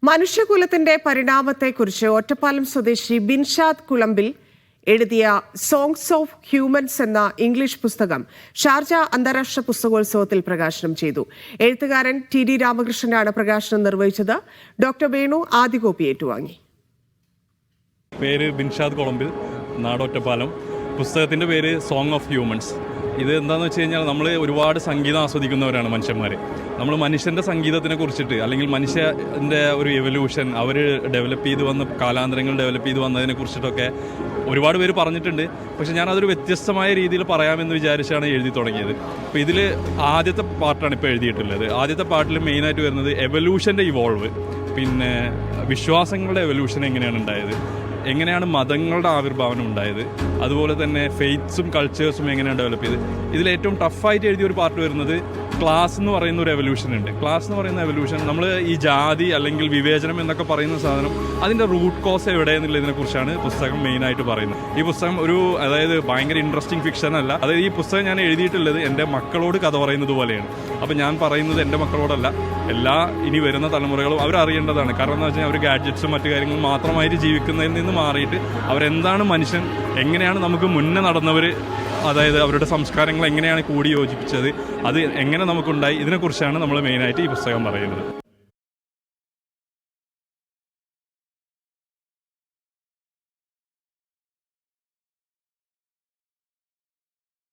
മനുഷ്യകുലത്തിന്റെ പരിണാമത്തെക്കുറിച്ച് ഒറ്റപ്പാലം സ്വദേശി ബിൻഷാദ് കുളമ്പിൽ എഴുതിയ songs of humans എന്ന ഇംഗ്ലീഷ് പുസ്തകം ഷാർജ അന്താരാഷ്ട്ര പുസ്തകോത്സവത്തിൽ പ്രകാശനം ചെയ്തു. എഴുത്തുകാരൻ ടി രാമകൃഷ്ണനാണ് പ്രകാശനം നിർവഹിച്ചത്. ഡോക്ടർ വേണു ആദ്യ കോപ്പി ഏറ്റുവാങ്ങി. പേര് ബിൻഷാദ് കുളമ്പിൽ, നാട് ഒറ്റപ്പാലം. പുസ്തകത്തിൻ്റെ പേര് സോങ് ഓഫ് ഹ്യൂമൻസ്. ഇത് എന്താണെന്ന് വെച്ച് കഴിഞ്ഞാൽ നമ്മൾ ഒരുപാട് സംഗീതം ആസ്വദിക്കുന്നവരാണ് മനുഷ്യന്മാർ. നമ്മൾ മനുഷ്യൻ്റെ സംഗീതത്തിനെ കുറിച്ചിട്ട് അല്ലെങ്കിൽ മനുഷ്യൻ്റെ ഒരു എവല്യൂഷൻ, അവർ ഡെവലപ്പ് ചെയ്ത് വന്ന കാലാന്തരങ്ങൾ ഡെവലപ്പ് ചെയ്ത് വന്നതിനെ കുറിച്ചിട്ടൊക്കെ ഒരുപാട് പേര് പറഞ്ഞിട്ടുണ്ട്. പക്ഷെ ഞാനതൊരു വ്യത്യസ്തമായ രീതിയിൽ പറയാമെന്ന് വിചാരിച്ചാണ് എഴുതി തുടങ്ങിയത്. അപ്പോൾ ഇതിൽ ആദ്യത്തെ പാർട്ടാണ് ഇപ്പോൾ എഴുതിയിട്ടുള്ളത്. ആദ്യത്തെ പാർട്ടിൽ മെയിനായിട്ട് വരുന്നത് എവല്യൂഷൻ്റെ ഇവോൾവ്, പിന്നെ വിശ്വാസങ്ങളുടെ എവല്യൂഷൻ എങ്ങനെയാണ് ഉണ്ടായത്, എങ്ങനെയാണ് മതങ്ങളുടെ ആവിർഭാവനം ഉണ്ടായത്, അതുപോലെ തന്നെ ഫെയ്ത്ത്സും കൾച്ചേഴ്സും എങ്ങനെയാണ് ഡെവലപ്പ് ചെയ്ത്. ഇതിലേറ്റവും ടഫായിട്ട് എഴുതിയ ഒരു പാർട്ട് വരുന്നത് ക്ലാസ് എന്ന് പറയുന്ന ഒരു എവല്യൂഷൻ ഉണ്ട്. ക്ലാസ് എന്ന് പറയുന്ന എവല്യൂഷൻ, നമ്മൾ ഈ ജാതി അല്ലെങ്കിൽ വിവേചനം എന്നൊക്കെ പറയുന്ന സാധനം, അതിൻ്റെ റൂട്ട് കോസ് എവിടെയെന്നുള്ളതിനെക്കുറിച്ചാണ് പുസ്തകം മെയിനായിട്ട് പറയുന്നത്. ഈ പുസ്തകം അതായത് ഭയങ്കര ഇൻട്രസ്റ്റിംഗ് ഫിക്ഷൻ അല്ല. അതായത് ഈ പുസ്തകം ഞാൻ എഴുതിയിട്ടുള്ളത് എൻ്റെ മക്കളോട് കഥ പറയുന്നത് പോലെയാണ്. അപ്പോൾ ഞാൻ പറയുന്നത് എൻ്റെ മക്കളോടല്ല, ഇനി വരുന്ന തലമുറകളും അവരറിയേണ്ടതാണ്. കാരണം എന്ന് വെച്ചാൽ അവർ ഗാഡ്ജറ്റ്സും മറ്റു കാര്യങ്ങളും മാത്രമായിട്ട് ജീവിക്കുന്നതിൽ നിന്ന് മാറിയിട്ട് അവരെന്താണ് മനുഷ്യൻ, എങ്ങനെയാണ് നമുക്ക് മുന്നേ നടന്നവർ, അതായത് അവരുടെ സംസ്കാരങ്ങൾ എങ്ങനെയാണ് കൂടി യോജിപ്പിച്ചത്, അത് എങ്ങനെ നമുക്കുണ്ടായി, ഇതിനെക്കുറിച്ചാണ് നമ്മൾ മെയിനായിട്ട് ഈ പുസ്തകം പറയുന്നത്.